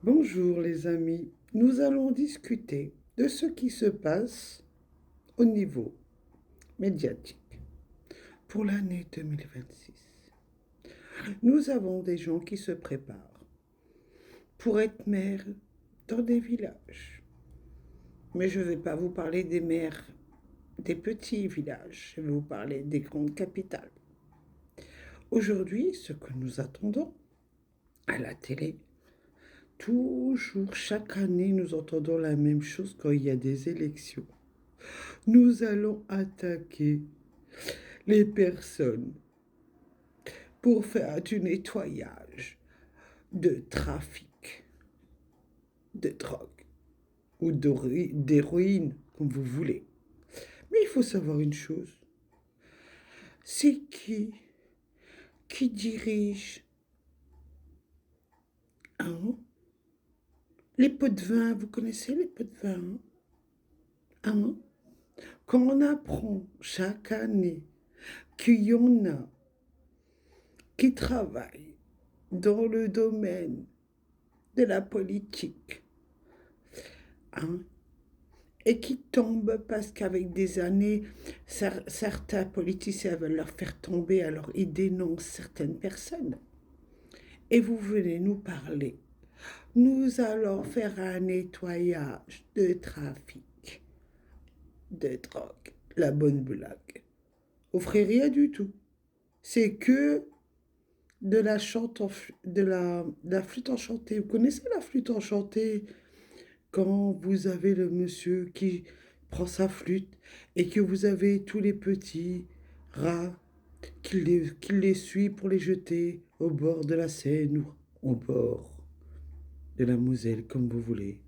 Bonjour les amis, nous allons discuter de ce qui se passe au niveau médiatique pour l'année 2026. Nous avons des gens qui se préparent pour être maires dans des villages. Mais je ne vais pas vous parler des maires des petits villages, je vais vous parler des grandes capitales. Aujourd'hui, ce que nous attendons à la télé, toujours, chaque année, nous entendons la même chose quand il y a des élections. Nous allons attaquer les personnes pour faire du nettoyage de trafic de drogue ou d'héroïne, comme vous voulez. Mais il faut savoir une chose, c'est qui dirige, hein, les pots de vin. Vous connaissez les pots de vin, hein? Quand on apprend chaque année qu'il y en a qui travaillent dans le domaine de la politique, hein, et qui tombent parce qu'avec des années, certains politiciens veulent leur faire tomber, alors ils dénoncent certaines personnes. Et vous venez nous parler. Nous allons faire un nettoyage de trafic, de drogue. La bonne blague. Offrez rien du tout. C'est que de la de la flûte enchantée. Vous connaissez la flûte enchantée? Quand vous avez le monsieur qui prend sa flûte et que vous avez tous les petits rats qui les suit pour les jeter au bord de la Seine ou au bord de la Moselle, comme vous voulez.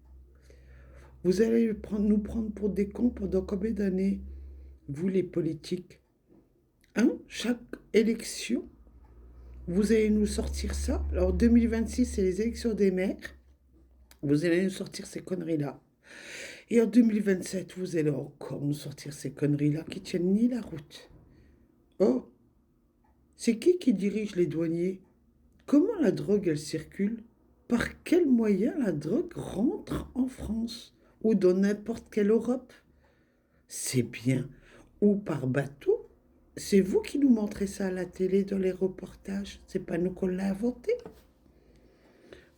Vous allez nous prendre pour des cons pendant combien d'années, vous les politiques? Hein? Chaque élection, vous allez nous sortir ça. Alors 2026, c'est les élections des maires. Vous allez nous sortir ces conneries-là. Et en 2027, vous allez encore nous sortir ces conneries-là qui tiennent ni la route. Oh, c'est qui dirige les douaniers? Comment la drogue, elle circule? Par quel moyen la drogue rentre en France ou dans n'importe quelle Europe? C'est bien. Ou par bateau? C'est vous qui nous montrez ça à la télé dans les reportages. C'est pas nous qu'on l'a inventé.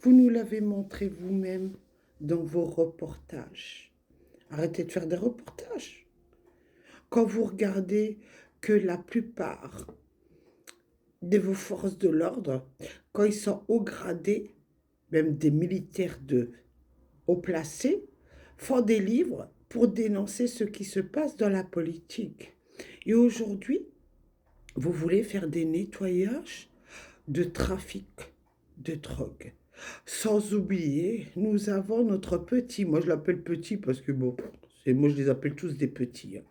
Vous nous l'avez montré vous-même dans vos reportages. Arrêtez de faire des reportages. Quand vous regardez que la plupart de vos forces de l'ordre, quand ils sont haut gradés, même des militaires de haut placés, font des livres pour dénoncer ce qui se passe dans la politique. Et aujourd'hui, vous voulez faire des nettoyages de trafic de drogue. Sans oublier, nous avons notre petit, moi je l'appelle petit parce que bon, moi je les appelle tous des petits, hein.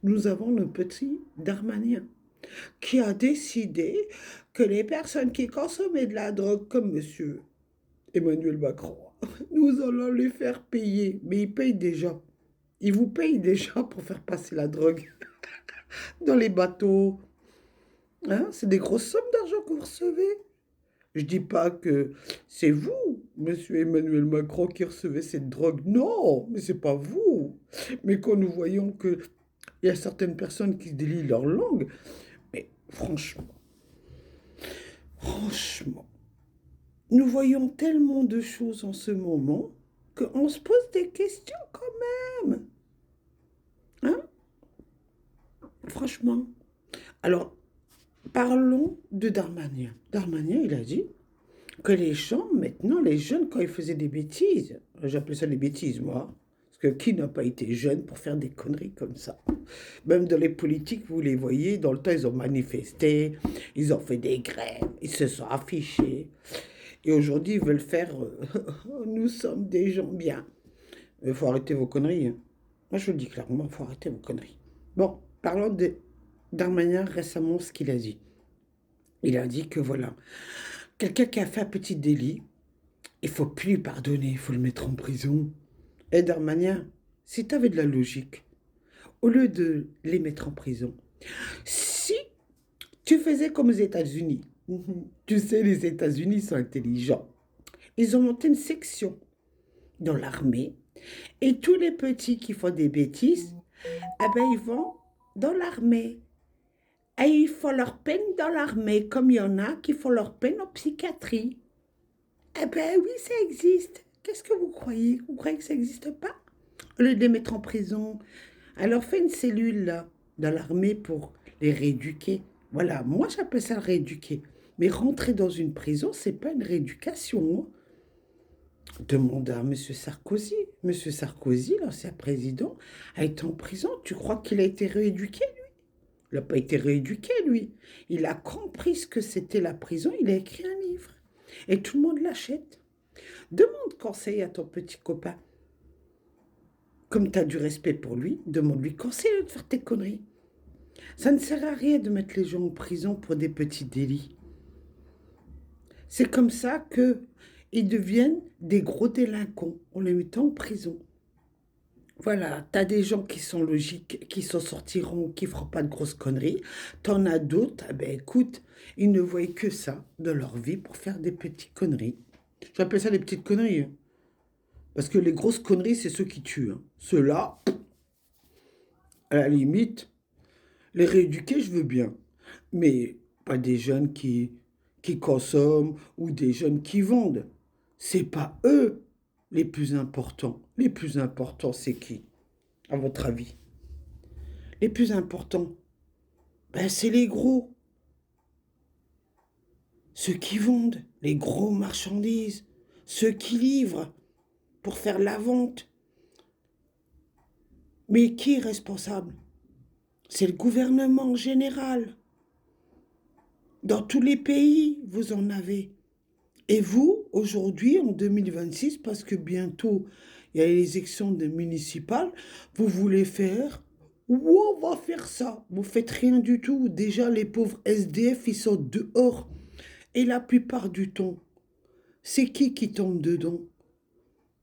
Nous avons le petit Darmanin qui a décidé que les personnes qui consommaient de la drogue comme monsieur Emmanuel Macron, nous allons les faire payer. Mais ils payent déjà. Ils vous payent déjà pour faire passer la drogue dans les bateaux. Hein? C'est des grosses sommes d'argent que vous recevez. Je dis pas que c'est vous, monsieur Emmanuel Macron, qui recevez cette drogue. Non, mais c'est pas vous. Mais quand nous voyons que il y a certaines personnes qui se délient leur langue, mais franchement, nous voyons tellement de choses en ce moment qu'on se pose des questions quand même. Hein? Franchement. Alors, parlons de Darmanin. Darmanin, il a dit que les gens, maintenant, les jeunes, quand ils faisaient des bêtises, j'appelle ça des bêtises, moi, parce que qui n'a pas été jeune pour faire des conneries comme ça? Même dans les politiques, vous les voyez, dans le temps, ils ont manifesté, ils ont fait des grèves, ils se sont affichés. Et aujourd'hui, ils veulent faire nous sommes des gens bien. Il faut arrêter vos conneries, hein. Moi, je vous le dis clairement, il faut arrêter vos conneries. Bon, parlons de Darmanin récemment, ce qu'il a dit. Il a dit que voilà, quelqu'un qui a fait un petit délit, il faut plus lui pardonner, il faut le mettre en prison. Et Darmanin, si tu avais de la logique, au lieu de les mettre en prison, si tu faisais comme aux États-Unis, tu sais, les États-Unis sont intelligents. Ils ont monté une section dans l'armée. Et tous les petits qui font des bêtises, eh ben, ils vont dans l'armée. Et ils font leur peine dans l'armée, comme il y en a qui font leur peine en psychiatrie. Eh ben oui, ça existe. Qu'est-ce que vous croyez? Vous croyez que ça n'existe pas? Au lieu de les mettre en prison, alors fais une cellule là, dans l'armée pour les rééduquer. Voilà, moi j'appelle ça rééduquer. Mais rentrer dans une prison, c'est pas une rééducation, hein. Demande à M. Sarkozy. M. Sarkozy, l'ancien président, a été en prison. Tu crois qu'il a été rééduqué, lui? Il n'a pas été rééduqué, lui. Il a compris ce que c'était la prison. Il a écrit un livre. Et tout le monde l'achète. Demande conseil à ton petit copain. Comme tu as du respect pour lui, demande-lui conseil de faire tes conneries. Ça ne sert à rien de mettre les gens en prison pour des petits délits. C'est comme ça qu'ils deviennent des gros délinquants en les mettant en prison. Voilà, t'as des gens qui sont logiques, qui s'en sortiront, qui feront pas de grosses conneries. T'en as d'autres, eh ben écoute, ils ne voient que ça de leur vie pour faire des petites conneries. J'appelle ça des petites conneries, hein. Parce que les grosses conneries, c'est ceux qui tuent, hein. Ceux-là, à la limite, les rééduquer, je veux bien. Mais pas des jeunes qui consomment ou des jeunes qui vendent. C'est pas eux les plus importants. Les plus importants, c'est qui, à votre avis? Les plus importants, ben, c'est les gros. Ceux qui vendent, les gros marchandises. Ceux qui livrent pour faire la vente. Mais qui est responsable? C'est le gouvernement en général. Dans tous les pays, vous en avez. Et vous, aujourd'hui, en 2026, parce que bientôt, il y a les élections municipales, vous voulez faire, ou on va faire ça. Vous faites rien du tout. Déjà, les pauvres SDF, ils sont dehors. Et la plupart du temps, c'est qui tombe dedans?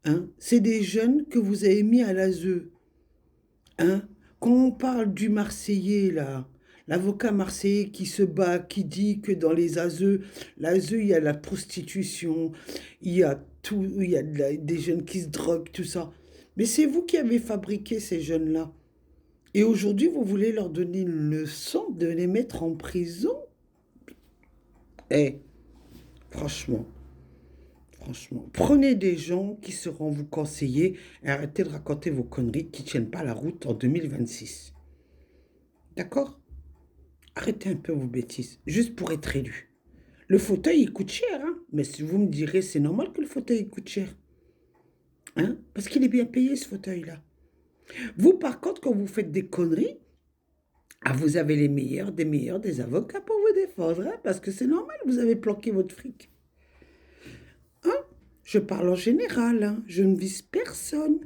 Hein? C'est des jeunes que vous avez mis à l'ASE. Hein? Quand on parle du Marseillais, là, l'avocat marseillais qui se bat, qui dit que dans les ASE, l'ASE, il y a la prostitution, il y a tout, il y a des jeunes qui se droguent, tout ça. Mais c'est vous qui avez fabriqué ces jeunes-là. Et aujourd'hui, vous voulez leur donner une leçon de les mettre en prison? Eh, franchement, franchement, prenez des gens qui seront vous conseiller et arrêtez de raconter vos conneries qui ne tiennent pas la route en 2026. D'accord? Arrêtez un peu vos bêtises, juste pour être élu. Le fauteuil, il coûte cher, hein? Mais si vous me direz, c'est normal que le fauteuil il coûte cher. Hein? Parce qu'il est bien payé, ce fauteuil-là. Vous, par contre, quand vous faites des conneries, ah, vous avez les meilleurs des avocats pour vous défendre, hein? Parce que c'est normal, vous avez planqué votre fric. Hein? Je parle en général, hein? Je ne vise personne.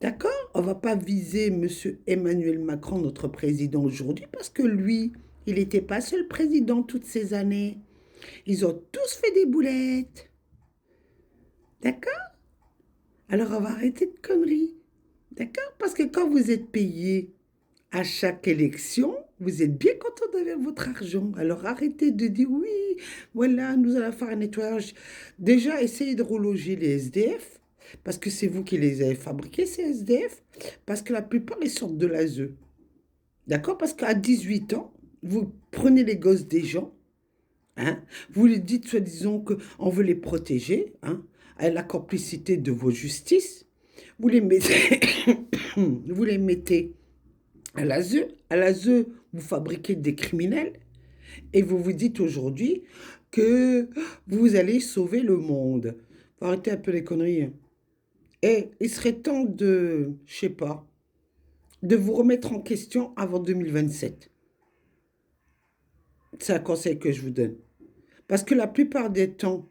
D'accord? On ne va pas viser M. Emmanuel Macron, notre président aujourd'hui, parce que lui, il n'était pas seul président toutes ces années. Ils ont tous fait des boulettes. D'accord? Alors on va arrêter de conneries. D'accord? Parce que quand vous êtes payé à chaque élection, vous êtes bien content d'avoir votre argent. Alors arrêtez de dire oui, voilà, nous allons faire un nettoyage. Déjà, essayez de reloger les SDF, parce que c'est vous qui les avez fabriqués, ces SDF, parce que la plupart, ils sortent de l'ASE. D'accord? Parce qu'à 18 ans, vous prenez les gosses des gens, hein, vous les dites soi-disant qu'on veut les protéger, hein, à la complicité de vos justices, vous les mettez, vous les mettez à l'ASE. À l'ASE, vous fabriquez des criminels et vous vous dites aujourd'hui que vous allez sauver le monde. Faut arrêter un peu les conneries, hein. Et il serait temps de, je sais pas, de vous remettre en question avant 2027. C'est un conseil que je vous donne. Parce que la plupart des temps,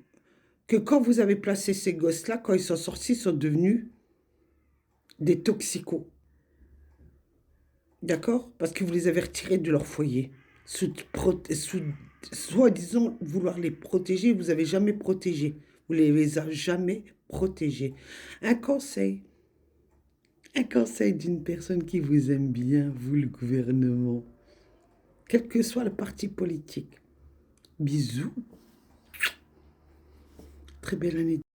que quand vous avez placé ces gosses-là, quand ils sont sortis, ils sont devenus des toxicos. D'accord? Parce que vous les avez retirés de leur foyer. Soi-disant vouloir les protéger, vous n'avez jamais protégé. Vous ne les avez jamais protégés. Un conseil. Un conseil d'une personne qui vous aime bien, vous, le gouvernement. Quel que soit le parti politique. Bisous. Très belle année.